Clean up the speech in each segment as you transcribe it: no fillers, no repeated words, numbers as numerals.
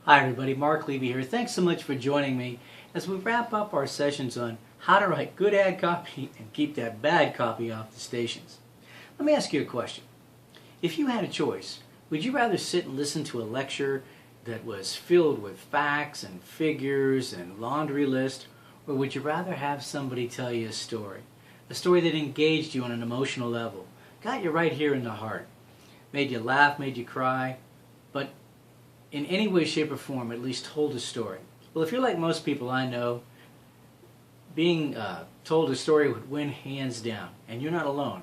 Hi everybody, Mark Levy here. Thanks so much for joining me as we wrap up our sessions on how to write good ad copy and keep that bad copy off the stations. Let me ask you a question. If you had a choice, would you rather sit and listen to a lecture that was filled with facts and figures and laundry list, or would you rather have somebody tell you a story that engaged you on an emotional level, got you right here in the heart, made you laugh, made you cry, but in any way, shape, or form at least told a story? Well, if you're like most people I know, being told a story would win hands down, and you're not alone.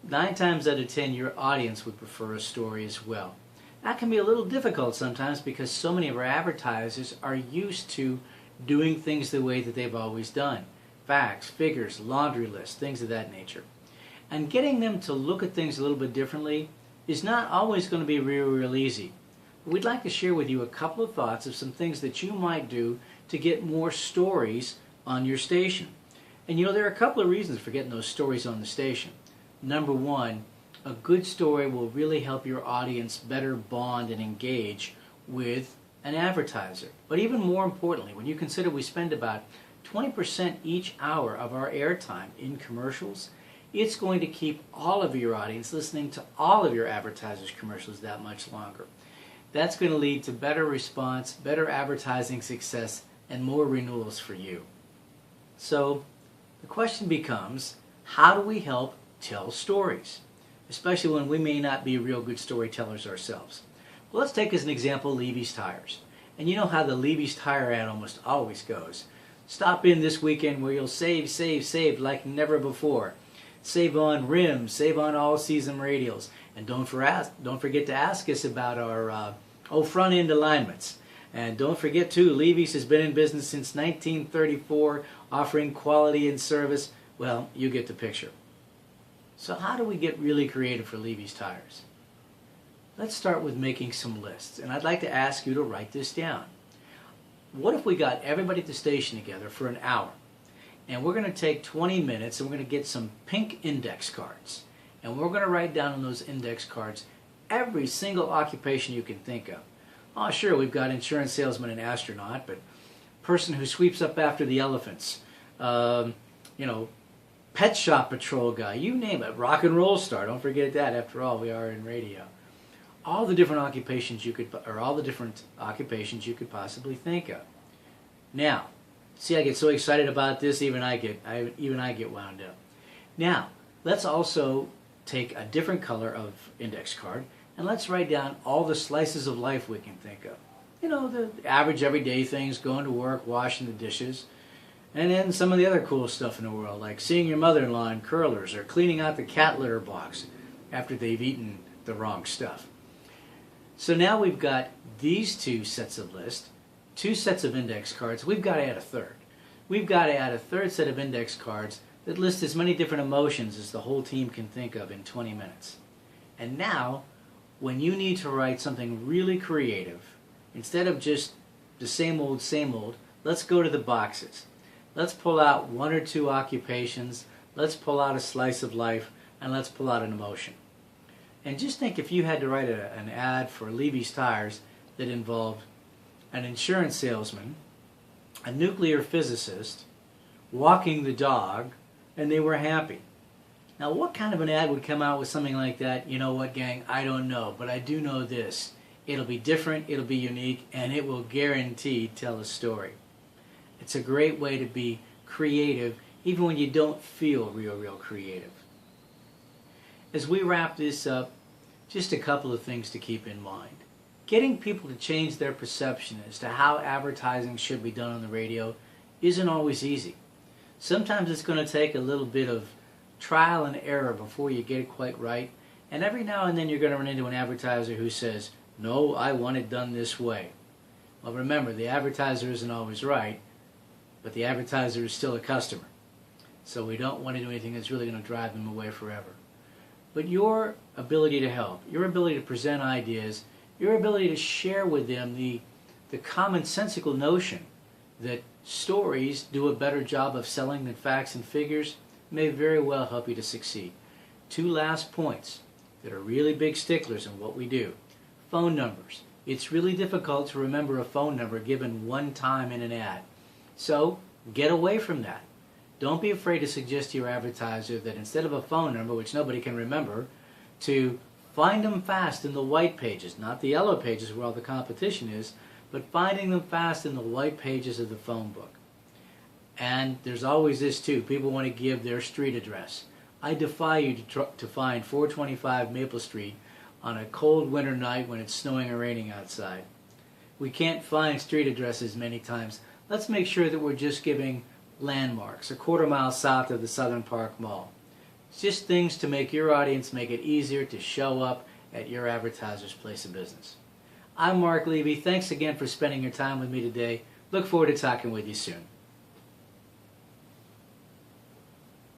9 times out of 10, your audience would prefer a story as well. That can be a little difficult sometimes because so many of our advertisers are used to doing things the way that they've always done. Facts, figures, laundry lists, things of that nature. And getting them to look at things a little bit differently is not always going to be real easy. We'd like to share with you a couple of thoughts of some things that you might do to get more stories on your station. And you know, there are a couple of reasons for getting those stories on the station. Number one, a good story will really help your audience better bond and engage with an advertiser. But even more importantly, when you consider we spend about 20% each hour of our airtime in commercials, it's going to keep all of your audience listening to all of your advertisers' commercials that much longer. That's going to lead to better response, better advertising success, and more renewals for you. So the question becomes, how do we help tell stories, especially when we may not be real good storytellers ourselves? Well, let's take as an example Levy's Tires. And you know how the Levy's Tire ad almost always goes. Stop in this weekend where you'll save like never before. Save on rims, save on all-season radials, and don't forget to ask us about our front-end alignments. And don't forget too, Levy's has been in business since 1934, offering quality and service. Well, you get the picture. So how do we get really creative for Levy's Tires? Let's start with making some lists, and I'd like to ask you to write this down. What if we got everybody at the station together for an hour? And we're going to take 20 minutes and we're going to get some pink index cards. And we're going to write down on those index cards every single occupation you can think of. Oh, sure, we've got insurance salesman and astronaut, but person who sweeps up after the elephants, pet shop patrol guy, you name it, rock and roll star, don't forget that, after all, we are in radio. All the different occupations you could possibly think of. Now, see, I get so excited about this, even I get wound up. Now, let's also take a different color of index card and let's write down all the slices of life we can think of. You know, the average everyday things, going to work, washing the dishes, and then some of the other cool stuff in the world, like seeing your mother-in-law in curlers or cleaning out the cat litter box after they've eaten the wrong stuff. So now we've got these two sets of lists, 2 sets of index cards. We've got to add a third. We've got to add a third set of index cards that list as many different emotions as the whole team can think of in 20 minutes. And now, when you need to write something really creative, instead of just the same old, let's go to the boxes. Let's pull out 1 or 2 occupations, let's pull out a slice of life, and let's pull out an emotion. And just think if you had to write an ad for Levy's Tires that involved an insurance salesman, a nuclear physicist, walking the dog, and they were happy. Now, what kind of an ad would come out with something like that? You know what, gang? I don't know, but I do know this. It'll be different, it'll be unique, and it will guarantee tell a story. It's a great way to be creative, even when you don't feel real creative. As we wrap this up, just a couple of things to keep in mind. Getting people to change their perception as to how advertising should be done on the radio isn't always easy. Sometimes it's going to take a little bit of trial and error before you get it quite right, and every now and then you're going to run into an advertiser who says, "No, I want it done this way." Well, remember, the advertiser isn't always right, but the advertiser is still a customer. So we don't want to do anything that's really going to drive them away forever. But your ability to help, your ability to present ideas, your ability to share with them the commonsensical notion that stories do a better job of selling than facts and figures may very well help you to succeed. 2 last points that are really big sticklers in what we do. Phone numbers. It's really difficult to remember a phone number given one time in an ad. So get away from that. Don't be afraid to suggest to your advertiser that instead of a phone number, which nobody can remember, to find them fast in the white pages, not the yellow pages where all the competition is, but finding them fast in the white pages of the phone book. And there's always this too. People want to give their street address. I defy you to find 425 Maple Street on a cold winter night when it's snowing or raining outside. We can't find street addresses many times. Let's make sure that we're just giving landmarks, a quarter-mile south of the Southern Park Mall. It's just things to make your audience make it easier to show up at your advertiser's place of business. I'm Mark Levy. Thanks again for spending your time with me today. Look forward to talking with you soon.